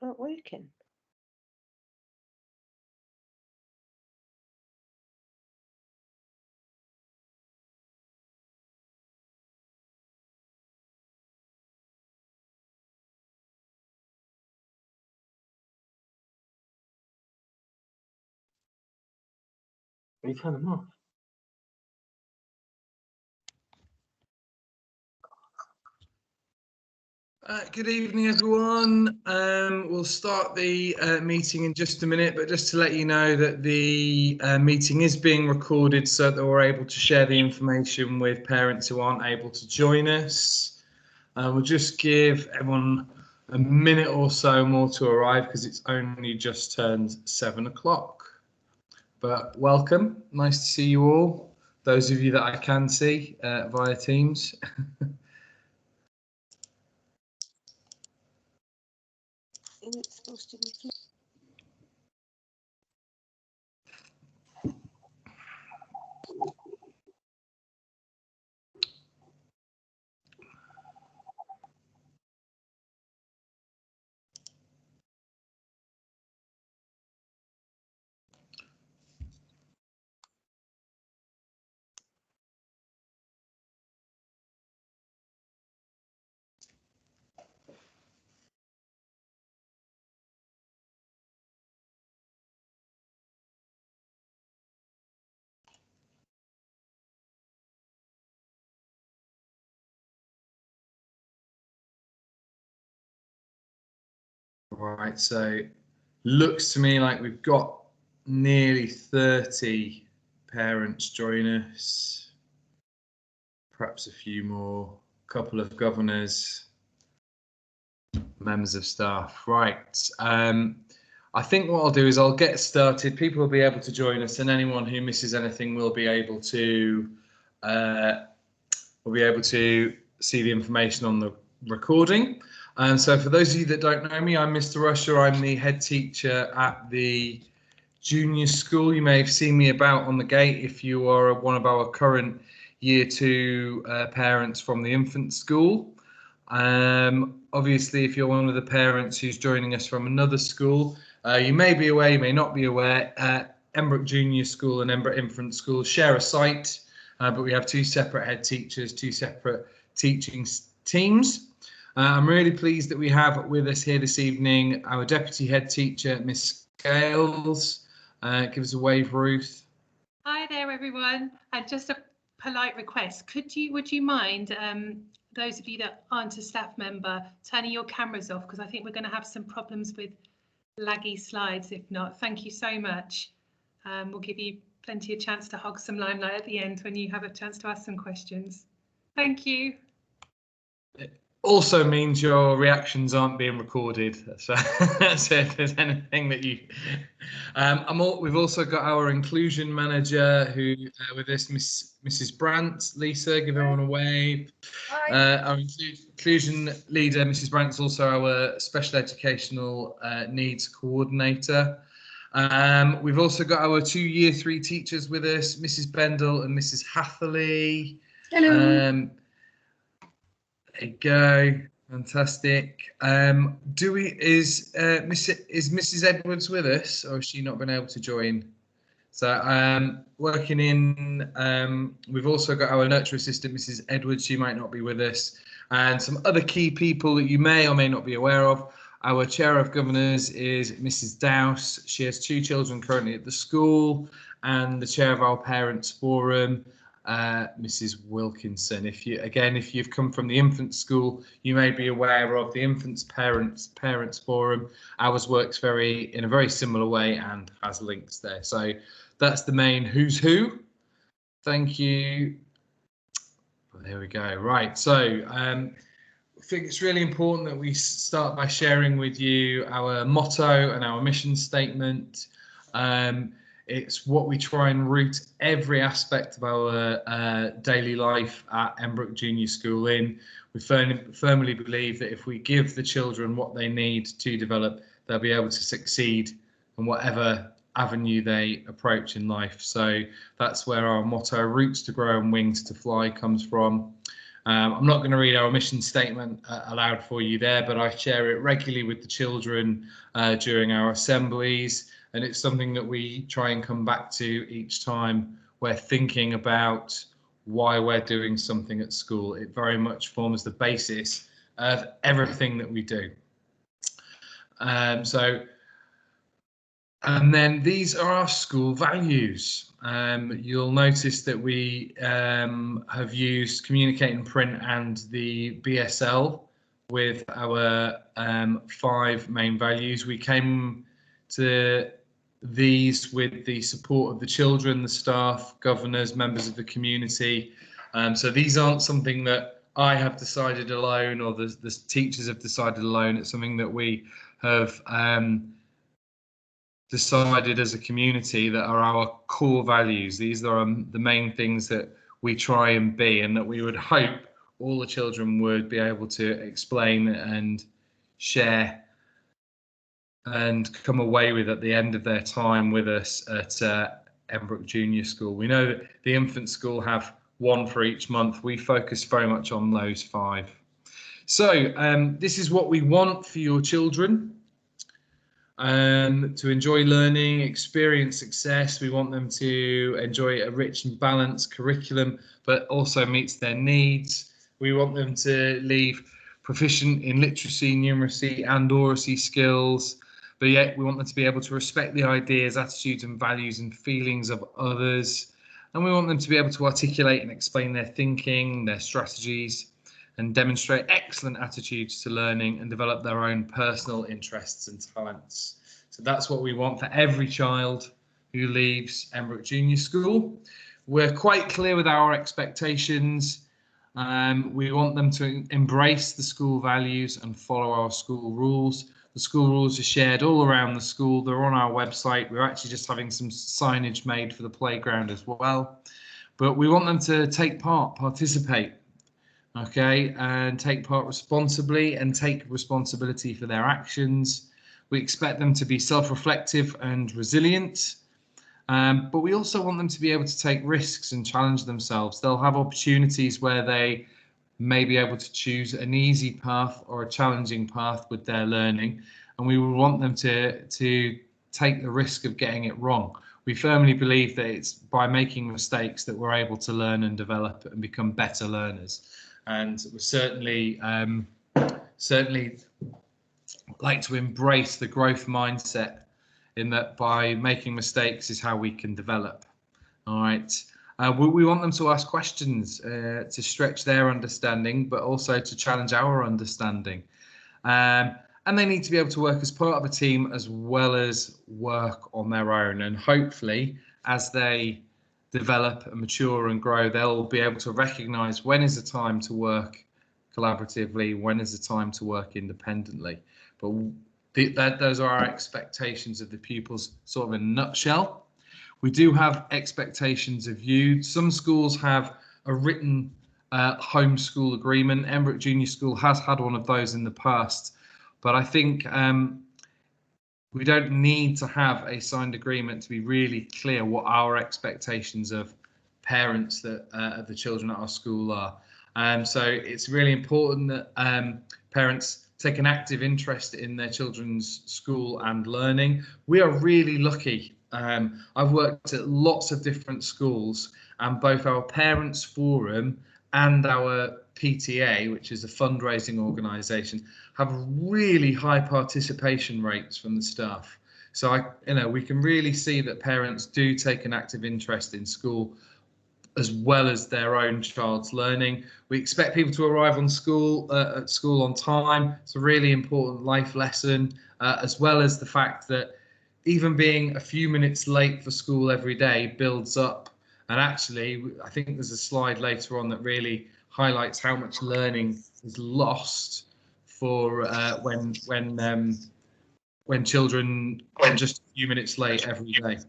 not working. You turn them off. Good evening, everyone. We'll start the meeting in just a minute, but just to let you know that the meeting is being recorded so that we're able to share the information with parents who aren't able to join us. We'll just give everyone a minute or so more to arrive because it's only just turned 7 o'clock. But welcome, nice to see you all. Those of you that I can see via Teams. It's supposed to be. Right, so looks to me like we've got nearly 30 parents join us, perhaps a few more, couple of governors, members of staff. Right, I think what I'll do is I'll get started. People will be able to join us, and anyone who misses anything will be able to see the information on the recording. And so for those of you that don't know me, I'm Mr. Usher. I'm the head teacher at the junior school. You may have seen me about on the gate if you are one of our current year 2 parents from the infant school. Obviously, if you're one of the parents who's joining us from another school, you may be aware, you may not be aware, Embrook Junior School and Embrook Infant School share a site, but we have 2 separate head teachers, 2 separate teaching teams. I'm really pleased that we have with us here this evening our deputy head teacher, Miss Scales. Give us a wave, Ruth. Hi there, everyone. And just a polite request: would you mind, those of you that aren't a staff member, turning your cameras off, because I think we're going to have some problems with laggy slides. If not, thank you so much. We'll give you plenty of chance to hog some limelight at the end when you have a chance to ask some questions. Thank you. It also means your reactions aren't being recorded. So if there's anything that you... we've also got our inclusion manager who with us, Mrs. Brandt. Lisa, give everyone a wave. Our inclusion leader, Mrs. Brandt, is also our special educational needs coordinator. We've also got our 2 year 3 teachers with us, Mrs. Bendel and Mrs. Hatherley. Hello. There you go, fantastic. Is Mrs. Edwards with us, or has she not been able to join? So working in, we've also got our nurture assistant, Mrs. Edwards. She might not be with us, and some other key people that you may or may not be aware of. Our chair of governors is Mrs. Dowse. She has 2 children currently at the school, and the chair of our parents forum, Mrs. Wilkinson. If you've come from the infant school, you may be aware of the infants parents forum. Ours works in a very similar way and has links there. So that's the main who's who. Thank you. There we go. Right. So I think it's really important that we start by sharing with you our motto and our mission statement. It's what we try and root every aspect of our daily life at Embrook Junior School in. We firmly believe that if we give the children what they need to develop, they'll be able to succeed in whatever avenue they approach in life. So that's where our motto, roots to grow and wings to fly, comes from. I'm not going to read our mission statement aloud for you there, but I share it regularly with the children during our assemblies, and it's something that we try and come back to each time we're thinking about why we're doing something at school. It very much forms the basis of everything that we do. And then these are our school values. You'll notice that we have used Communicate in Print and the BSL with our 5 main values. We came to these with the support of the children, the staff, governors, members of the community. So these aren't something that I have decided alone or the teachers have decided alone. It's something that we have decided as a community that are our core values. These are the main things that we try and be, and that we would hope all the children would be able to explain and share and come away with at the end of their time with us at Embrook Junior School. We know that the infant school have 1 for each month. We focus very much on those 5. So this is what we want for your children. To enjoy learning, experience success. We want them to enjoy a rich and balanced curriculum, but also meets their needs. We want them to leave proficient in literacy, numeracy and oracy skills, but yet we want them to be able to respect the ideas, attitudes and values and feelings of others. And we want them to be able to articulate and explain their thinking, their strategies, and demonstrate excellent attitudes to learning and develop their own personal interests and talents. So that's what we want for every child who leaves Embrook Junior School. We're quite clear with our expectations. We want them to embrace the school values and follow our school rules. The school rules are shared all around the school. They're on our website. We're actually just having some signage made for the playground as well. But we want them to take part, participate. Okay, and take part responsibly and take responsibility for their actions. We expect them to be self-reflective and resilient, but we also want them to be able to take risks and challenge themselves. They'll have opportunities where they may be able to choose an easy path or a challenging path with their learning, and we will want them to take the risk of getting it wrong. We firmly believe that it's by making mistakes that we're able to learn and develop and become better learners. And we certainly like to embrace the growth mindset, in that by making mistakes is how we can develop. All right. We want them to ask questions to stretch their understanding, but also to challenge our understanding. And they need to be able to work as part of a team as well as work on their own. And hopefully, as they develop and mature and grow, they'll be able to recognize when is the time to work collaboratively, when is the time to work independently. But those are our expectations of the pupils, sort of in a nutshell. We do have expectations of you. Some schools have a written homeschool agreement. Embrook Junior School has had one of those in the past, but I think we don't need to have a signed agreement to be really clear what our expectations of parents that of the children at our school are. So it's really important that parents take an active interest in their children's school and learning. We are really lucky. I've worked at lots of different schools, and both our parents forum and our PTA, which is a fundraising organisation, have really high participation rates from the staff. So we can really see that parents do take an active interest in school as well as their own child's learning. We expect people to arrive at school on time. It's a really important life lesson, as well as the fact that even being a few minutes late for school every day builds up. And actually, I think there's a slide later on that really highlights how much learning is lost for when children are just a few minutes late every day.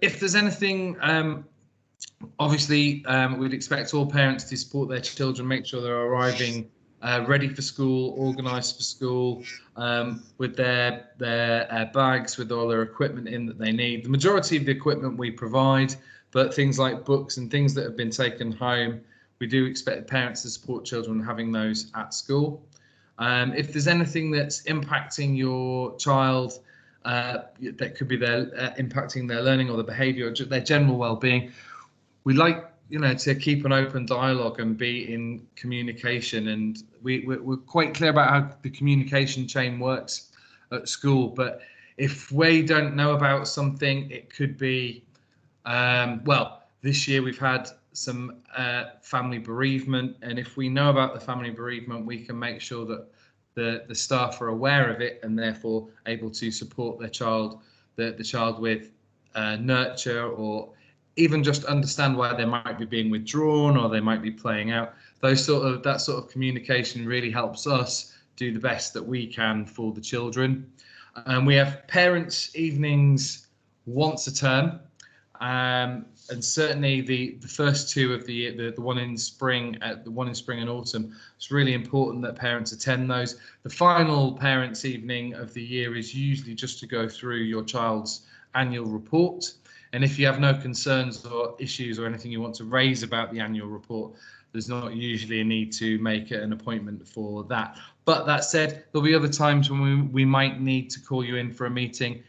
If there's anything, obviously, we'd expect all parents to support their children, make sure they're arriving ready for school, organised for school, with their bags, with all their equipment in that they need. The majority of the equipment we provide, but things like books and things that have been taken home, we do expect parents to support children having those at school. If there's anything that's impacting your child, that could be impacting their learning or their behaviour or their general well-being, we like to keep an open dialogue and be in communication, and we're quite clear about how the communication chain works at school. But if we don't know about something, it could be well, this year we've had some family bereavement, and if we know about the family bereavement, we can make sure that the staff are aware of it and therefore able to support their child, the child with nurture, or even just understand why they might be being withdrawn or they might be playing out. That sort of communication really helps us do the best that we can for the children. And we have parents' evenings once a term. And certainly the first two of the year, the one in spring and autumn, it's really important that parents attend those. The final parents' evening of the year is usually just to go through your child's annual report. And if you have no concerns or issues or anything you want to raise about the annual report, there's not usually a need to make an appointment for that. But that said, there'll be other times when we might need to call you in for a meeting,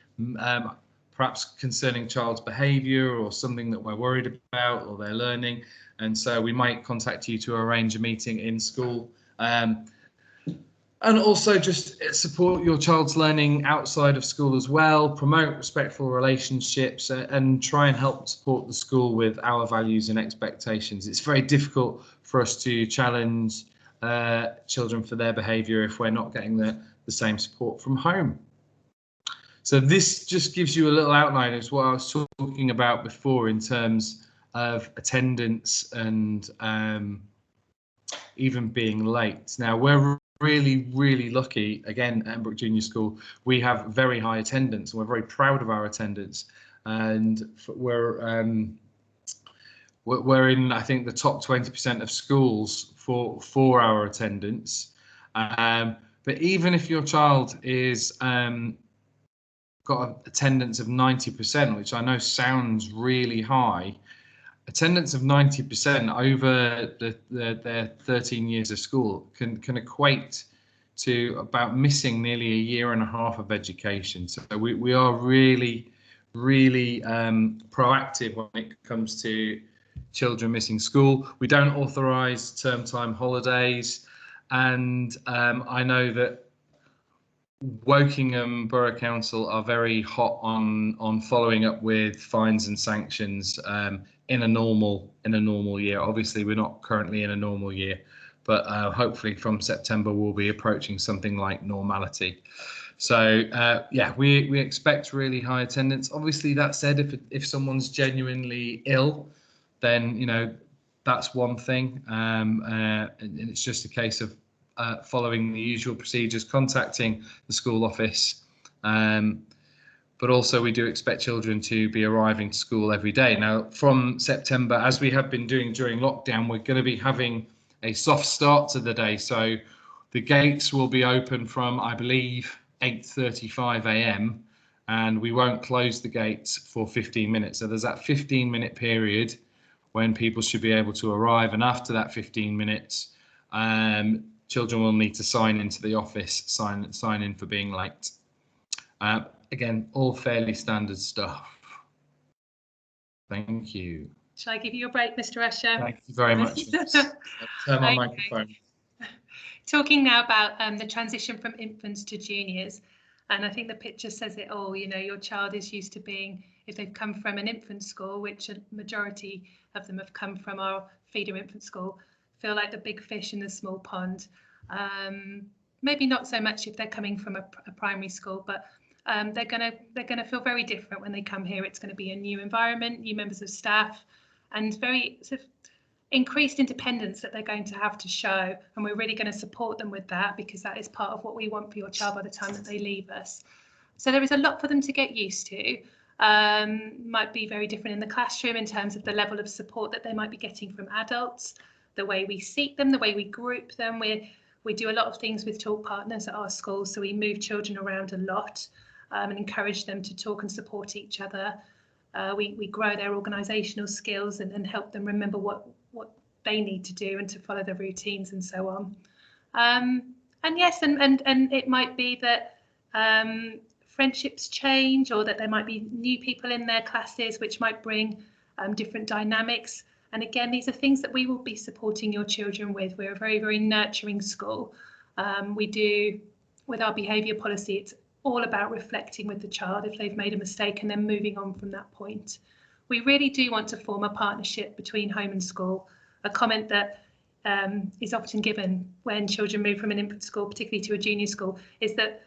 perhaps concerning child's behaviour or something that we're worried about or their learning. And so we might contact you to arrange a meeting in school. And also just support your child's learning outside of school as well, promote respectful relationships, and try and help support the school with our values and expectations. It's very difficult for us to challenge children for their behaviour if we're not getting the same support from home. So this just gives you a little outline of what I was talking about before in terms of attendance and even being late. Now, we're really lucky, again, at Embrook Junior School. We have very high attendance, and we're very proud of our attendance. And we're in, I think, the top 20% of schools for our attendance. But even if your child is got an attendance of 90%, which I know sounds really high, attendance of 90% over their 13 years of school can equate to about missing nearly a year and a half of education. So we are really proactive when it comes to children missing school. We don't authorise term time holidays, and I know that Wokingham Borough Council are very hot on following up with fines and sanctions in a normal year. Obviously, we're not currently in a normal year, but hopefully from September we'll be approaching something like normality. So yeah, we expect really high attendance. Obviously, that said, if someone's genuinely ill, then that's one thing, and it's just a case of following the usual procedures, contacting the school office, but also we do expect children to be arriving to school every day. Now, from September, as we have been doing during lockdown, we're going to be having a soft start to the day. So the gates will be open from, I believe, 8:35 a.m. and we won't close the gates for 15 minutes. So there's that 15-minute period when people should be able to arrive, and after that 15 minutes, children will need to sign into the office, sign in for being late. Again, all fairly standard stuff. Thank you. Shall I give you a break, Mr. Usher? Thank you very much. Turn my microphone. Talking now about the transition from infants to juniors, and I think the picture says it all. Your child is used to being, if they've come from an infant school, which a majority of them have come from our feeder infant school, feel like the big fish in the small pond. Maybe not so much if they're coming from a primary school, but they're gonna feel very different when they come here. It's going to be a new environment, new members of staff, and very sort of increased independence that they're going to have to show. And we're really going to support them with that, because that is part of what we want for your child by the time that they leave us. So there is a lot for them to get used to. Might be very different in the classroom in terms of the level of support that they might be getting from adults, the way we seek them, the way we group them. We do a lot of things with talk partners at our school, so we move children around a lot and encourage them to talk and support each other. We grow their organisational skills and help them remember what they need to do and to follow the routines and so on. And yes, and it might be that friendships change, or that there might be new people in their classes which might bring different dynamics. And again, these are things that we will be supporting your children with. We're a very, very nurturing school. We do, with our behaviour policy, it's all about reflecting with the child if they've made a mistake and then moving on from that point. We really do want to form a partnership between home and school. A comment that is often given when children move from an infant school, particularly to a junior school, is that,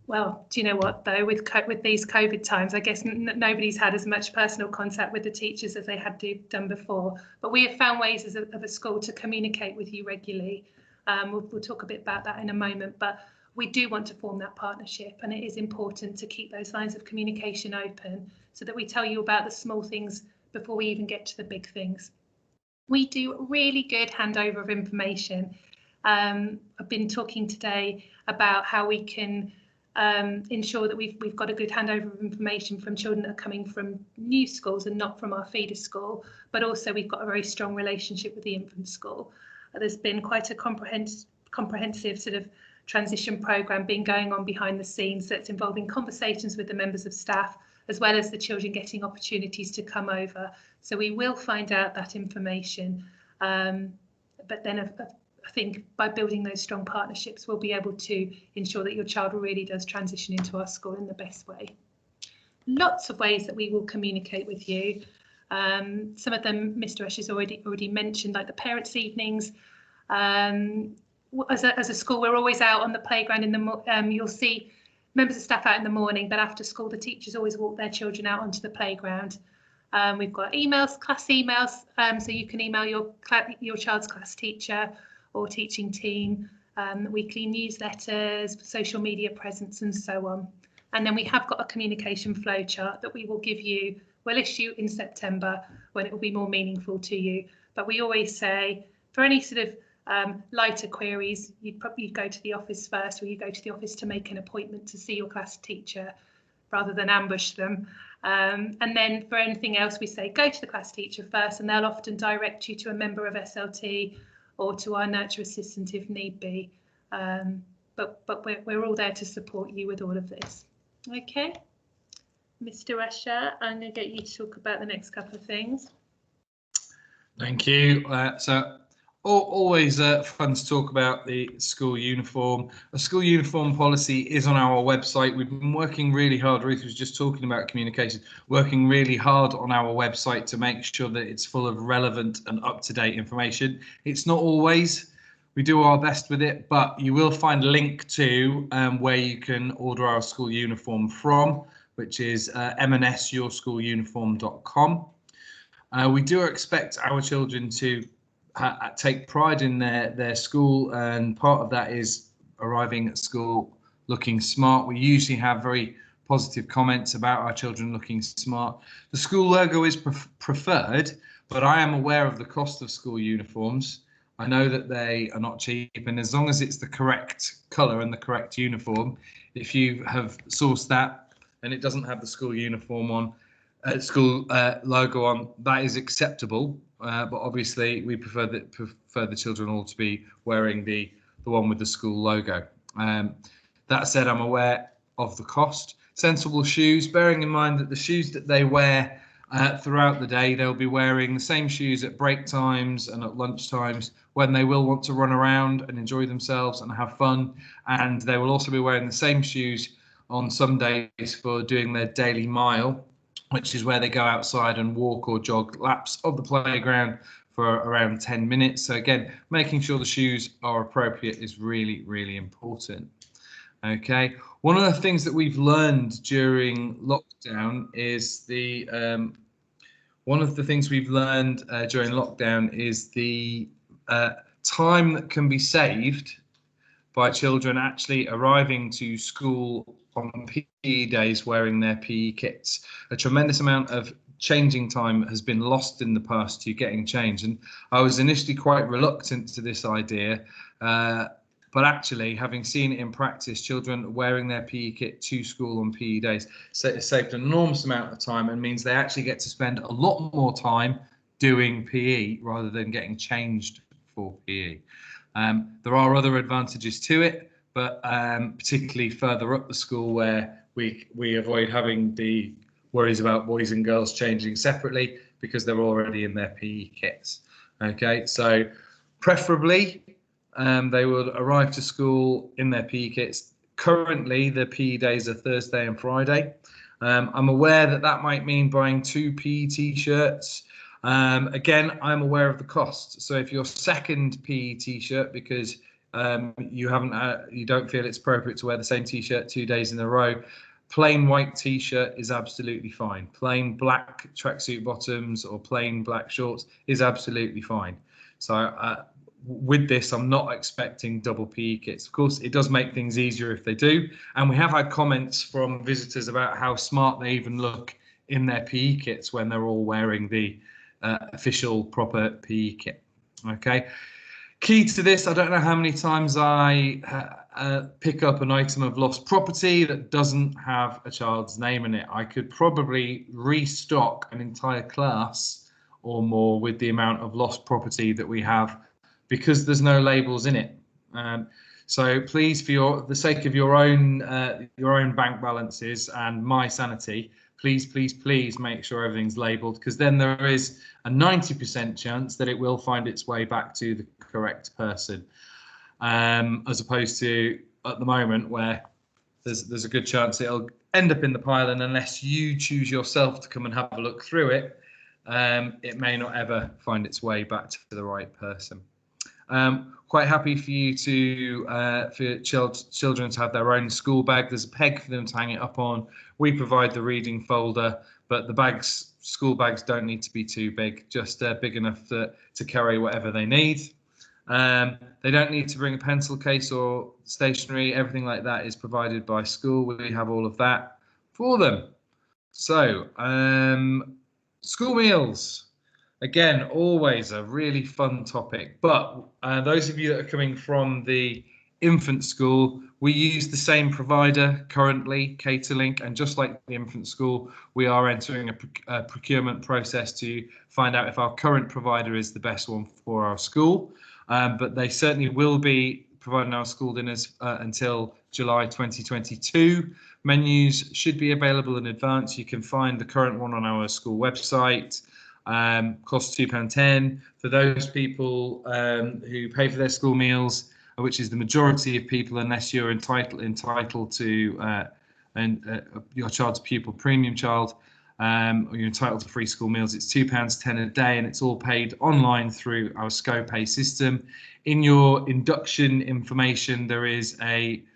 well, do you know what, though, with these COVID times, I guess nobody's had as much personal contact with the teachers as they had done before. But we have found ways as of a school to communicate with you regularly. We'll talk a bit about that in a moment, but we do want to form that partnership, and it is important to keep those lines of communication open so that we tell you about the small things before we even get to the big things. We do really good handover of information. I've been talking today about how we can ensure that we've got a good handover of information from children that are coming from new schools and not from our feeder school, but also we've got a very strong relationship with the infant school. There's been quite a comprehensive sort of transition programme being going on behind the scenes that's involving conversations with the members of staff, as well as the children getting opportunities to come over. So we will find out that information. But then I think by building those strong partnerships, we'll be able to ensure that your child really does transition into our school in the best way. Lots of ways that we will communicate with you. Some of them Mr. Esch has already mentioned, like the parents' evenings. As a school, we're always out on the playground in the you'll see members of staff out in the morning, but after school the teachers always walk their children out onto the playground. We've got emails, class emails, so you can email your child's class teacher or teaching team, weekly newsletters, social media presence and so on. And then we have got a communication flow chart that we will give you, we'll issue in September when it will be more meaningful to you. But we always say for any sort of lighter queries, you'd probably go to the office first, or you go to the office to make an appointment to see your class teacher rather than ambush them. And then for anything else, we say go to the class teacher first, and they'll often direct you to a member of SLT or to our nurture assistant if need be. But we're all there to support you with all of this. Okay, Mr. Usher, I'm going to get you to talk about the next couple of things. Thank you. Always fun to talk about the school uniform. A school uniform policy is on our website. We've been working really hard. Ruth was just talking about communication, working really hard on our website to make sure that it's full of relevant and up-to-date information. It's not always. We do our best with it, but you will find a link to where you can order our school uniform from, which is mnsyourschooluniform.com. We do expect our children to take pride in their school, and part of that is arriving at school looking smart. We usually have very positive comments about our children looking smart. The school logo is preferred, but I am aware of the cost of school uniforms. I know that they are not cheap, and as long as it's the correct colour and the correct uniform, if you have sourced that and it doesn't have the school uniform on, school logo on, that is acceptable. But obviously we prefer the children all to be wearing the one with the school logo. That said, I'm aware of the cost. Sensible shoes, bearing in mind that the shoes that they wear throughout the day, they'll be wearing the same shoes at break times and at lunch times when they will want to run around and enjoy themselves and have fun. And they will also be wearing the same shoes on some days for doing their daily mile, which is where they go outside and walk or jog laps of the playground for around 10 minutes. So again, making sure the shoes are appropriate is really, really important. Okay, one of the things that we've learned during lockdown is the time that can be saved by children actually arriving to school on PE days wearing their PE kits. A tremendous amount of changing time has been lost in the past to getting changed, and I was initially quite reluctant to this idea, but actually having seen it in practice, children wearing their PE kit to school on PE days saved an enormous amount of time, and means they actually get to spend a lot more time doing PE rather than getting changed for PE. There are other advantages to it, but particularly further up the school where we avoid having the worries about boys and girls changing separately because they're already in their PE kits. Okay, so preferably they will arrive to school in their PE kits. Currently, the PE days are Thursday and Friday. I'm aware that that might mean buying 2 PE t-shirts. Again, I'm aware of the cost. So if your second PE t-shirt, because you don't feel it's appropriate to wear the same t-shirt 2 days in a row, plain white t-shirt is absolutely fine. Plain black tracksuit bottoms or plain black shorts is absolutely fine. So with this, I'm not expecting double PE kits. Of course, it does make things easier if they do. And we have had comments from visitors about how smart they even look in their PE kits when they're all wearing the official proper PE kit. Okay. Key to this, I don't know how many times I pick up an item of lost property that doesn't have a child's name in it. I could probably restock an entire class or more with the amount of lost property that we have because there's no labels in it. So please, for the sake of your own bank balances and my sanity, please make sure everything's labelled, because then there is a 90% chance that it will find its way back to the correct person, as opposed to at the moment where there's a good chance it'll end up in the pile, and unless you choose yourself to come and have a look through it, it may not ever find its way back to the right person. Quite happy for you to for children to have their own school bag. There's a peg for them to hang it up on. We provide the reading folder, but the school bags don't need to be too big, just big enough to carry whatever they need. They don't need to bring a pencil case or stationery. Everything like that is provided by school. We have all of that for them. So school meals. Again, always a really fun topic, but those of you that are coming from the infant school, we use the same provider currently, Caterlink, and just like the infant school, we are entering a procurement process to find out if our current provider is the best one for our school, but they certainly will be providing our school dinners until July 2022. Menus should be available in advance. You can find the current one on our school website. Costs £2.10 for those people who pay for their school meals, which is the majority of people, unless you're entitled to your child's pupil premium child, or you're entitled to free school meals. It's £2.10 a day, and it's all paid online through our ScoPay system. In your induction information, there is an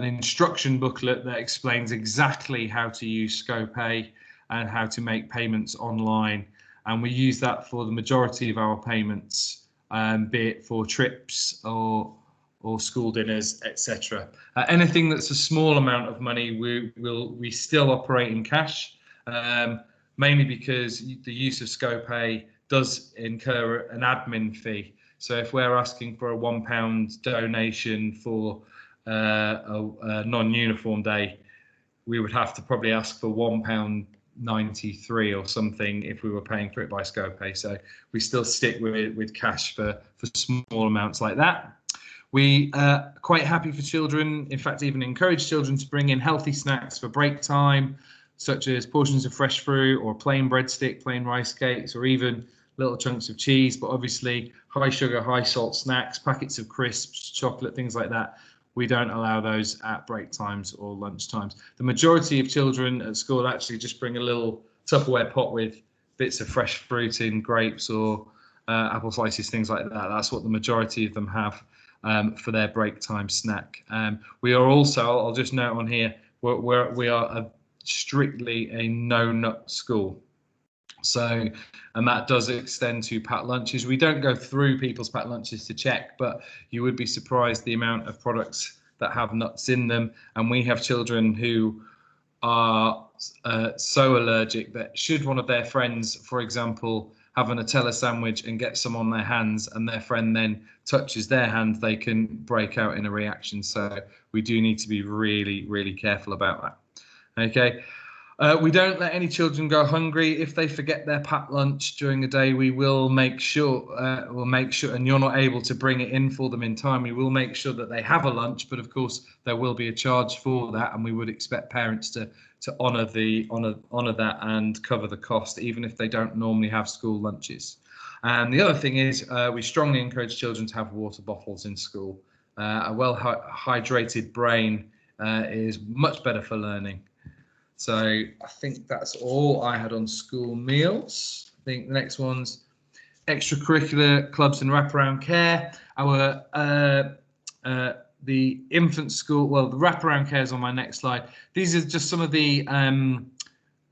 instruction booklet that explains exactly how to use ScoPay and how to make payments online, and we use that for the majority of our payments, be it for trips or school dinners, etc. Anything that's a small amount of money, we still operate in cash, mainly because the use of ScoPay does incur an admin fee. So if we're asking for a £1 donation for a non-uniform day, we would have to probably ask for £1.93 or something if we were paying for it by ScoPay. So we still stick with cash for small amounts like that. We are quite happy for children, in fact, even encourage children to bring in healthy snacks for break time, such as portions of fresh fruit or plain breadstick, plain rice cakes, or even little chunks of cheese, but obviously high sugar, high salt snacks, packets of crisps, chocolate, things like that. We don't allow those at break times or lunch times. The majority of children at school actually just bring a little Tupperware pot with bits of fresh fruit in, grapes or apple slices, things like that. That's what the majority of them have for their break time snack. We are also, I'll just note on here, we are strictly a no-nut school. So, and that does extend to packed lunches. We don't go through people's packed lunches to check, but you would be surprised the amount of products that have nuts in them. And we have children who are so allergic that should one of their friends, for example, have a Nutella sandwich and get some on their hands, and their friend then touches their hand, they can break out in a reaction. So we do need to be really, really careful about that. Okay. We don't let any children go hungry. If they forget their packed lunch during the day, we will make sure, and you're not able to bring it in for them in time, we will make sure that they have a lunch, but of course there will be a charge for that, and we would expect parents to honour that and cover the cost, even if they don't normally have school lunches. And the other thing is, we strongly encourage children to have water bottles in school. A well-hydrated brain is much better for learning. So I think that's all I had on school meals. I think the next one's extracurricular clubs and wraparound care. Our the infant school, well, the wraparound care is on my next slide. These are just some of the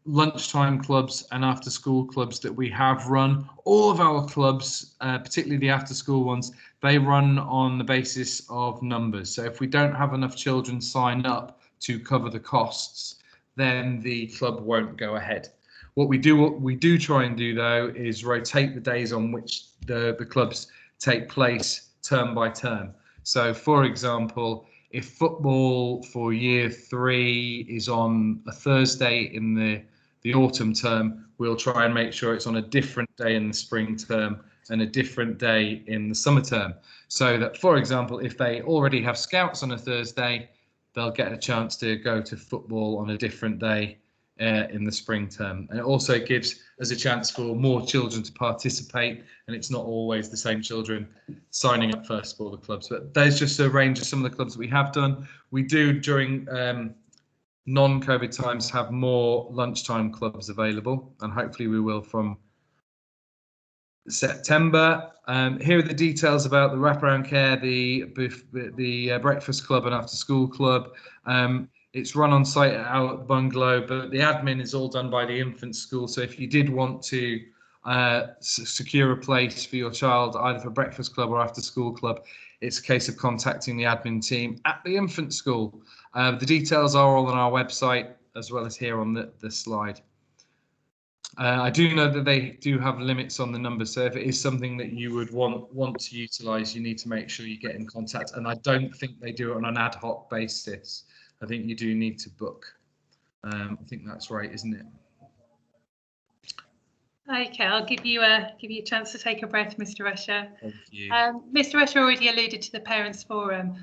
lunchtime clubs and after school clubs that we have run. All of our clubs, particularly the after school ones, they run on the basis of numbers. So if we don't have enough children sign up to cover the costs, then the club won't go ahead. What we do try and do though is rotate the days on which the clubs take place term by term. So for example, if football for year 3 is on a Thursday in the autumn term, we'll try and make sure it's on a different day in the spring term and a different day in the summer term. So that, for example, if they already have scouts on a Thursday, they'll get a chance to go to football on a different day in the spring term. And it also gives us a chance for more children to participate, and it's not always the same children signing up first for the clubs. But there's just a range of some of the clubs that we have done. We do, during non-COVID times, have more lunchtime clubs available, and hopefully we will from September. Here are the details about the wraparound care, the breakfast club and after school club. It's run on site at our bungalow, but the admin is all done by the infant school. So if you did want to secure a place for your child, either for breakfast club or after school club, it's a case of contacting the admin team at the infant school. The details are all on our website, as well as here on the slide. I do know that they do have limits on the numbers, so if it is something that you would want to utilise, you need to make sure you get in contact. And I don't think they do it on an ad hoc basis. I think you do need to book. I think that's right, isn't it? Okay, I'll give you a chance to take a breath, Mr. Usher. Thank you. Mr. Usher already alluded to the Parents Forum.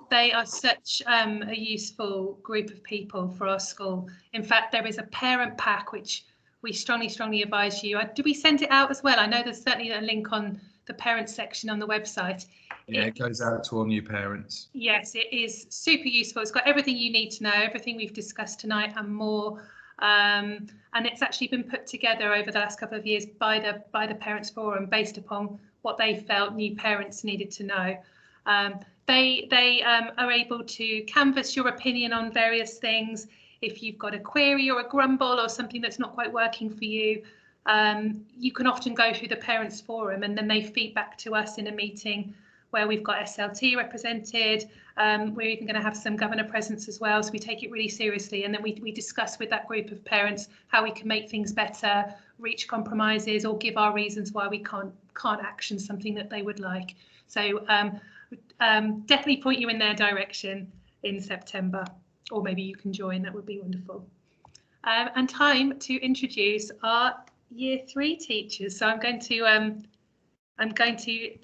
They are such a useful group of people for our school. In fact, there is a parent pack which we strongly advise you. Do we send it out as well? I know there's certainly a link on the parents section on the website. Yeah, it goes out to all new parents. Yes, it is super useful. It's got everything you need to know, everything we've discussed tonight and more. And it's actually been put together over the last couple of years by the Parents Forum based upon what they felt new parents needed to know. They are able to canvass your opinion on various things. If you've got a query or a grumble or something that's not quite working for you, you can often go through the Parents Forum, and then they feed back to us in a meeting where we've got SLT represented. We're even going to have some governor presence as well, so we take it really seriously, and then we discuss with that group of parents how we can make things better, reach compromises, or give our reasons why we can't action something that they would like. So definitely point you in their direction in September, or maybe you can join. That would be wonderful. And time to introduce our Year 3 teachers. So I'm going to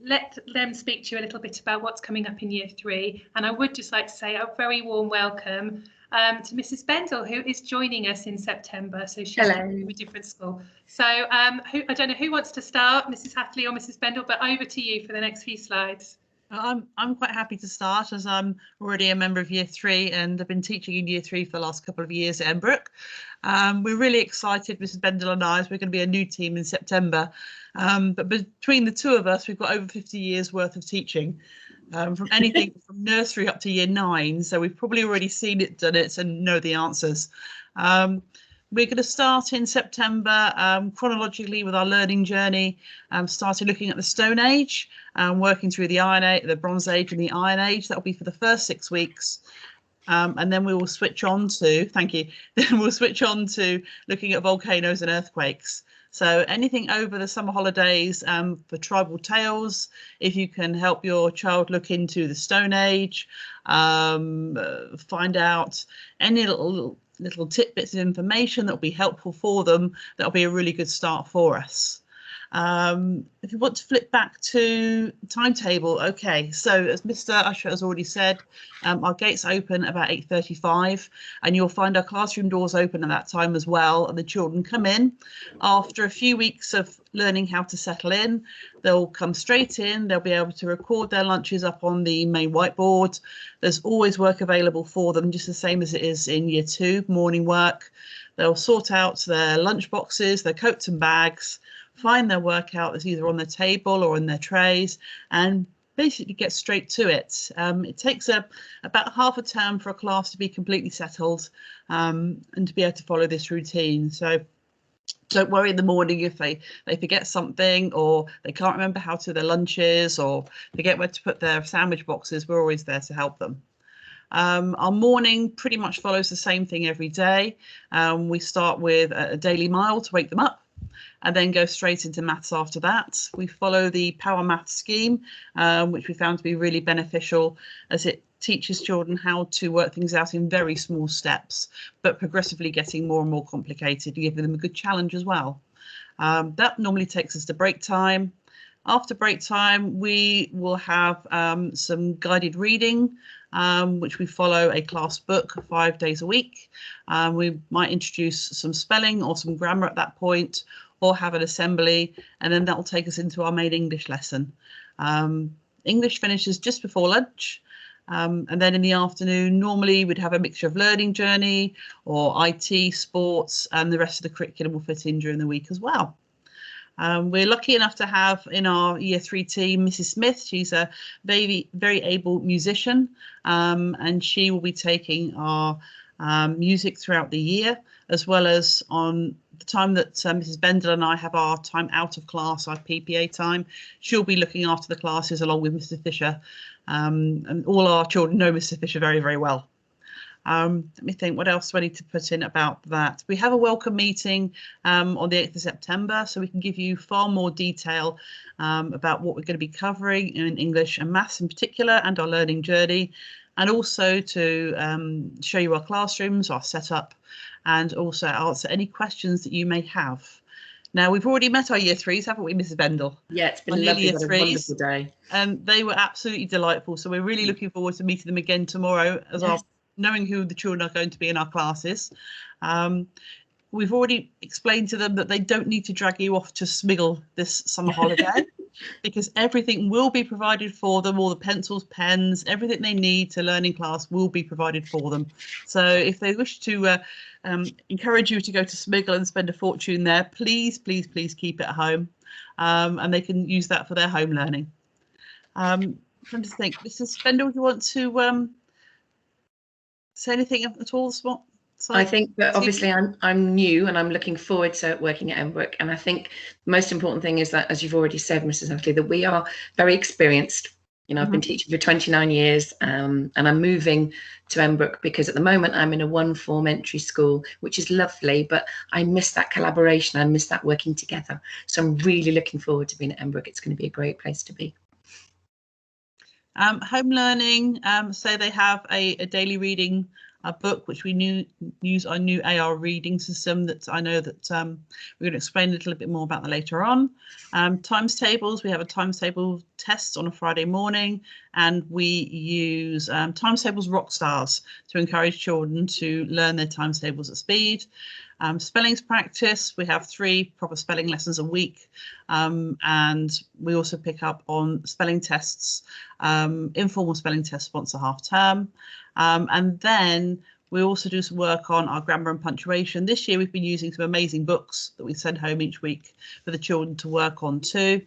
let them speak to you a little bit about what's coming up in Year 3. And I would just like to say a very warm welcome to Mrs. Bendel, who is joining us in September. So she's from a different school. So I don't know who wants to start, Mrs. Hatley or Mrs. Bendel, but over to you for the next few slides. I'm quite happy to start, as I'm already a member of Year 3 and I've been teaching in Year 3 for the last couple of years at Embrook. We're really excited, Mrs. Bendel and I, as we're going to be a new team in September. But between the two of us, we've got over 50 years worth of teaching, from anything from nursery up to Year 9. So we've probably already seen it, done it, and know the answers. We're going to start in September chronologically with our learning journey, starting looking at the Stone Age, working through the Iron Age, the Bronze Age and the Iron Age. That'll be for the first 6 weeks. And then we will switch on to, thank you, then we'll switch on to looking at volcanoes and earthquakes. So anything over the summer holidays for tribal tales, if you can help your child look into the Stone Age, find out any little little tidbits of information that will be helpful for them. That'll be a really good start for us. If you want to flip back to timetable, okay, so as Mr. Usher has already said, our gates open about 8:35, and you'll find our classroom doors open at that time as well, and the children come in. After a few weeks of learning how to settle in, they'll come straight in, they'll be able to record their lunches up on the main whiteboard. There's always work available for them, just the same as it is in year 2, morning work. They'll sort out their lunch boxes, their coats and bags, find their work out that's either on their table or in their trays, and basically get straight to it. It takes about half a term for a class to be completely settled and to be able to follow this routine. So don't worry in the morning if they forget something, or they can't remember how to their lunches, or forget where to put their sandwich boxes. We're always there to help them. Our morning pretty much follows the same thing every day. We start with a daily mile to wake them up, and then go straight into maths after that. We follow the Power Maths scheme, which we found to be really beneficial, as it teaches children how to work things out in very small steps, but progressively getting more and more complicated, giving them a good challenge as well. That normally takes us to break time. After break time, we will have some guided reading, which we follow a class book 5 days a week. We might introduce some spelling or some grammar at that point, or have an assembly, and then that will take us into our main English lesson. English finishes just before lunch, and then in the afternoon, normally we'd have a mixture of learning journey or IT, sports, and the rest of the curriculum will fit in during the week as well. We're lucky enough to have in our year 3 team Mrs. Smith. She's a very able musician, and she will be taking our music throughout the year, as well as on the time that Mrs. Bendel and I have our time out of class, our PPA time. She'll be looking after the classes along with Mr. Fisher, and all our children know Mr. Fisher very, very well. Let me think, what else do I need to put in about that? We have a welcome meeting on the 8th of September, so we can give you far more detail about what we're going to be covering in English and maths in particular, and our learning journey, and also to show you our classrooms, our setup, and also answer any questions that you may have. Now, we've already met our year 3s, haven't we, Mrs. Bendel? Yeah, it's been lovely, what a wonderful day. And they were absolutely delightful, so we're really looking forward to meeting them again tomorrow, as Yes. knowing who the children are going to be in our classes. We've already explained to them that they don't need to drag you off to Smiggle this summer holiday, because everything will be provided for them. All the pencils, pens, everything they need to learn in class will be provided for them. So if they wish to encourage you to go to Smiggle and spend a fortune there, please keep it at home, and they can use that for their home learning. I'm trying to think, Mrs. Bendel, do you want to say anything at all? I think that obviously I'm new and I'm looking forward to working at Embrook, and I think the most important thing is that, as you've already said, Mrs. Hutley, that we are very experienced. You know, I've been teaching for 29 years, and I'm moving to Embrook because at the moment I'm in a 1-form entry school, which is lovely, but I miss that collaboration. I miss that working together. So I'm really looking forward to being at Embrook. It's going to be a great place to be. Home learning, so they have a daily reading book, which we use our new AR reading system that I know that we're going to explain a little bit more about that later on. Times tables, we have a times table test on a Friday morning, and we use times tables rock stars to encourage children to learn their times tables at speed. Spellings practice, we have 3 proper spelling lessons a week, and we also pick up on spelling tests, informal spelling tests once a half term, and then we also do some work on our grammar and punctuation. This year we've been using some amazing books that we send home each week for the children to work on too,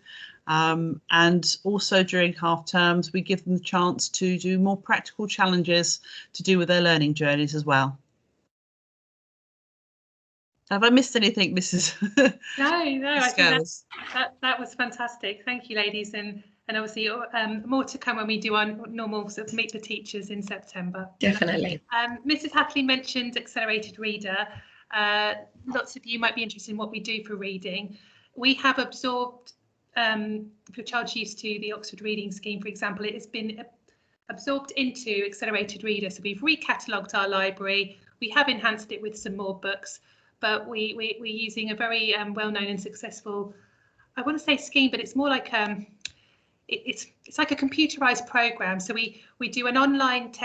and also during half terms we give them the chance to do more practical challenges to do with their learning journeys as well. Have I missed anything, Mrs. No, I think that was fantastic. Thank you, ladies, and obviously more to come when we do our normal sort of meet the teachers in September. Definitely. Mrs. Hatley mentioned accelerated reader. Lots of you might be interested in what we do for reading. We have absorbed, if your child's used to the Oxford Reading Scheme, for example, it has been absorbed into accelerated reader. So we've recatalogued our library. We have enhanced it with some more books, but we're using a very well-known and successful, I want to say scheme, but it's more like it's like a computerized program. So we do an online test